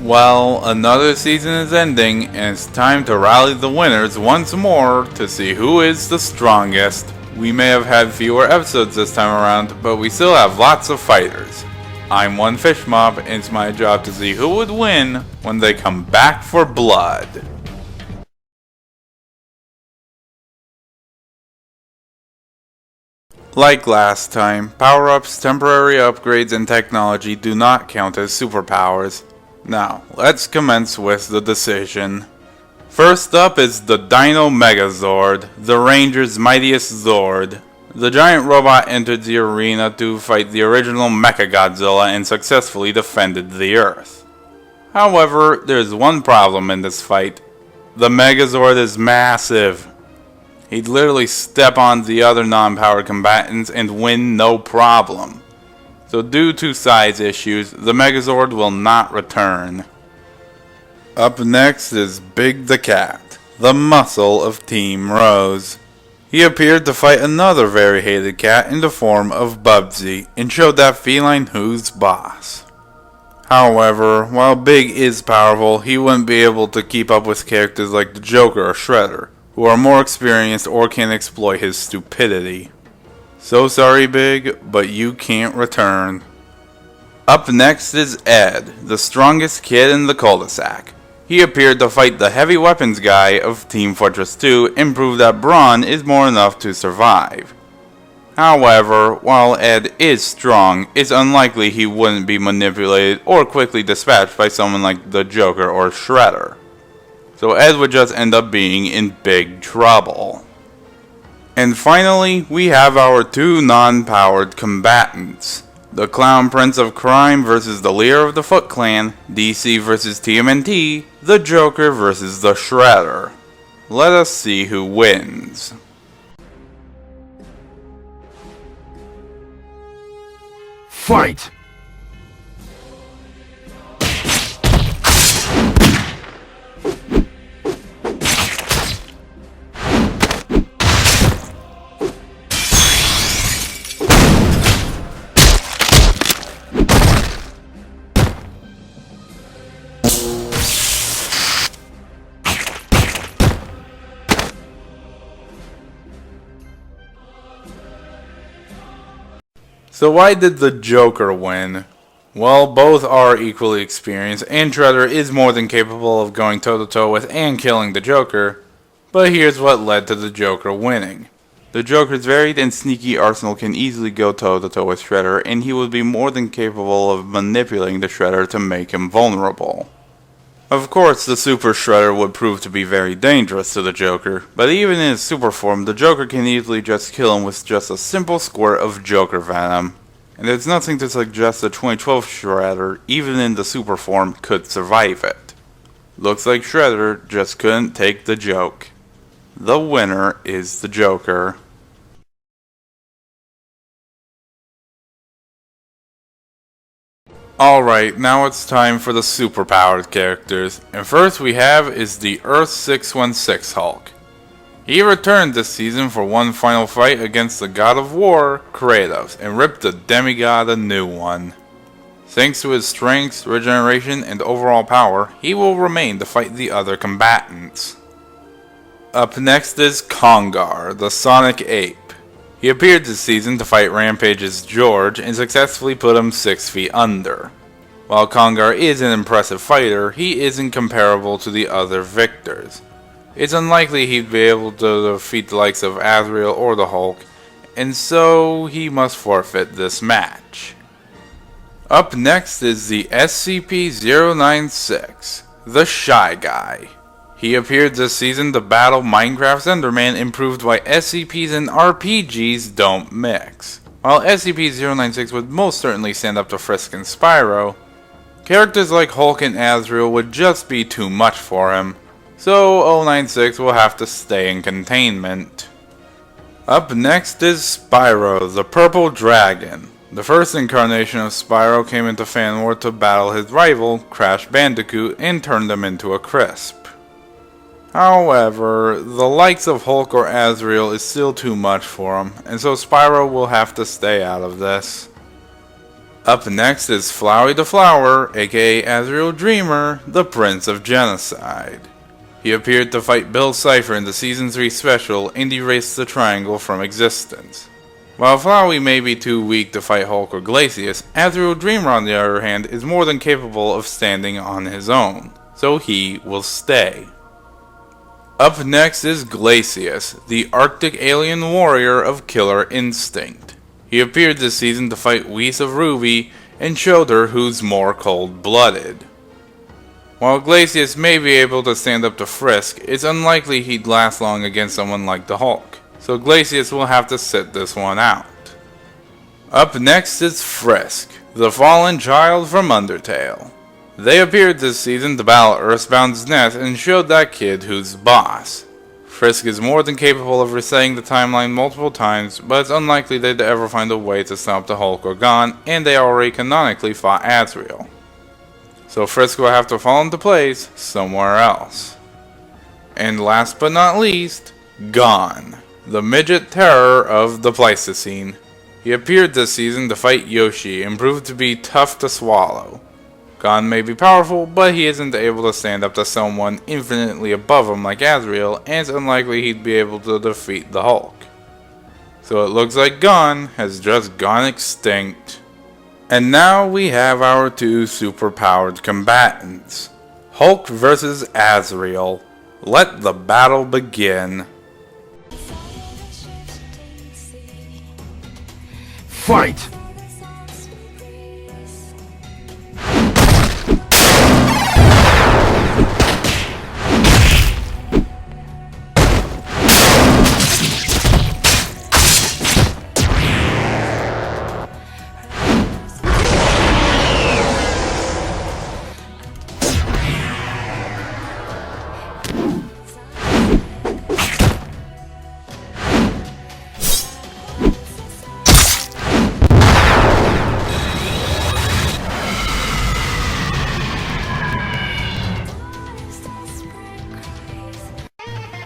Well, another season is ending, and it's time to rally the winners once more to see who is the strongest. We may have had fewer episodes this time around, but we still have lots of fighters. I'm one fish mob, and it's my job to see who would win when they come back for blood. Like last time, power-ups, temporary upgrades, and technology do not count as superpowers. Now, let's commence with the decision. First up is the Dino Megazord, the Ranger's mightiest Zord. The giant robot entered the arena to fight the original Mechagodzilla and successfully defended the Earth. However, there's one problem in this fight. The Megazord is massive. He'd literally step on the other non-powered combatants and win no problem. So due to size issues, the Megazord will not return. Up next is Big the Cat, the muscle of Team Rose. He appeared to fight another very hated cat in the form of Bubsy and showed that feline who's boss. However, while Big is powerful, he wouldn't be able to keep up with characters like the Joker or Shredder, who are more experienced or can exploit his stupidity. So sorry, Big, but you can't return. Up next is Ed, the strongest kid in the cul-de-sac. He appeared to fight the heavy weapons guy of Team Fortress 2 and prove that brawn is more enough to survive. However, while Ed is strong, it's unlikely he wouldn't be manipulated or quickly dispatched by someone like the Joker or Shredder. So Ed would just end up being in big trouble. And finally, we have our two non-powered combatants. The Clown Prince of Crime versus the leader of the Foot Clan, DC versus TMNT, the Joker versus the Shredder. Let us see who wins. Fight! So why did the Joker win? Well, both are equally experienced, and Shredder is more than capable of going toe-to-toe with and killing the Joker. But here's what led to the Joker winning. The Joker's varied and sneaky arsenal can easily go toe-to-toe with Shredder, and he would be more than capable of manipulating the Shredder to make him vulnerable. Of course, the Super Shredder would prove to be very dangerous to the Joker, but even in his super form, the Joker can easily just kill him with just a simple squirt of Joker Venom. And there's nothing to suggest the 2012 Shredder, even in the super form, could survive it. Looks like Shredder just couldn't take the joke. The winner is the Joker. Alright, now it's time for the superpowered characters, and first we have is the Earth 616 Hulk. He returned this season for one final fight against the God of War, Kratos, and ripped the demigod a new one. Thanks to his strength, regeneration, and overall power, he will remain to fight the other combatants. Up next is Kongar, the Sonic Ape. He appeared this season to fight Rampage's George and successfully put him 6 feet under. While Kongar is an impressive fighter, he isn't comparable to the other victors. It's unlikely he'd be able to defeat the likes of Azrael or the Hulk, and so he must forfeit this match. Up next is the Scp-096 the Shy Guy. He appeared this season to battle Minecraft's Enderman and proved why SCPs and RPGs don't mix. While SCP-096 would most certainly stand up to Frisk and Spyro, characters like Hulk and Azrael would just be too much for him, so 096 will have to stay in containment. Up next is Spyro, the Purple Dragon. The first incarnation of Spyro came into Fanwar to battle his rival, Crash Bandicoot, and turned him into a crisp. However, the likes of Hulk or Azrael is still too much for him, and so Spyro will have to stay out of this. Up next is Flowey the Flower, aka Azrael Dreamer, the Prince of Genocide. He appeared to fight Bill Cipher in the Season 3 special and erased the triangle from existence. While Flowey may be too weak to fight Hulk or Glacius, Azrael Dreamer on the other hand is more than capable of standing on his own, so he will stay. Up next is Glacius, the Arctic alien warrior of Killer Instinct. He appeared this season to fight Whis of Ruby and showed her who's more cold-blooded. While Glacius may be able to stand up to Frisk, it's unlikely he'd last long against someone like the Hulk, so Glacius will have to sit this one out. Up next is Frisk, the fallen child from Undertale. They appeared this season to battle Earthbound's Nest and showed that kid who's boss. Frisk is more than capable of resetting the timeline multiple times, but it's unlikely they'd ever find a way to stop the Hulk or Gon, and they already canonically fought Azrael. So Frisk will have to fall into place somewhere else. And last but not least, Gon, the midget terror of the Pleistocene. He appeared this season to fight Yoshi and proved to be tough to swallow. Gon may be powerful, but he isn't able to stand up to someone infinitely above him like Azrael, and it's unlikely he'd be able to defeat the Hulk. So it looks like Gon has just gone extinct. And now we have our two superpowered combatants. Hulk versus Azrael. Let the battle begin. Fight!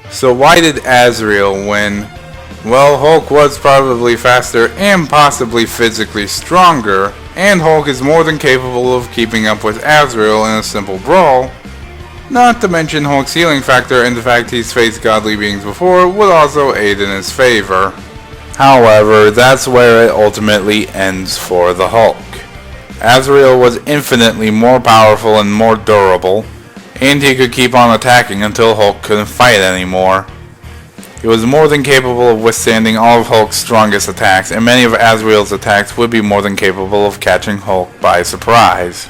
So why did Azrael win? Well, Hulk was probably faster and possibly physically stronger, and Hulk is more than capable of keeping up with Azrael in a simple brawl. Not to mention Hulk's healing factor and the fact he's faced godly beings before would also aid in his favor. However, that's where it ultimately ends for the Hulk. Azrael was infinitely more powerful and more durable, and he could keep on attacking until Hulk couldn't fight anymore. He was more than capable of withstanding all of Hulk's strongest attacks, and many of Azrael's attacks would be more than capable of catching Hulk by surprise.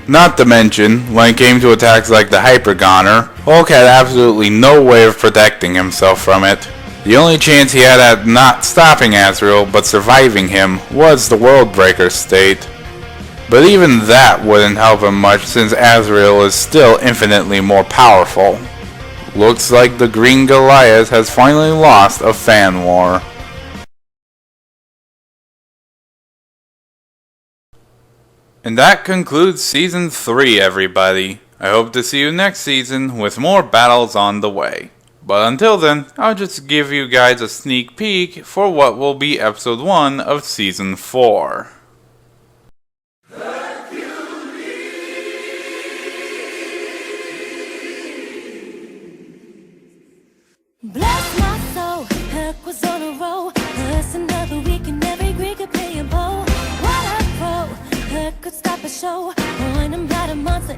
Not to mention, when it came to attacks like the Hyper Goner, Hulk had absolutely no way of protecting himself from it. The only chance he had at not stopping Azrael but surviving him was the Worldbreaker state. But even that wouldn't help him much since Azrael is still infinitely more powerful. Looks like the Green Goliath has finally lost a fan war. And that concludes Season 3, everybody. I hope to see you next season with more battles on the way. But until then, I'll just give you guys a sneak peek for what will be Episode 1 of Season 4. Bless my soul, Herc was on a roll. Plus another week and every Greek could play a bow. What a pro, Herc could stop a show. Point him at a monster.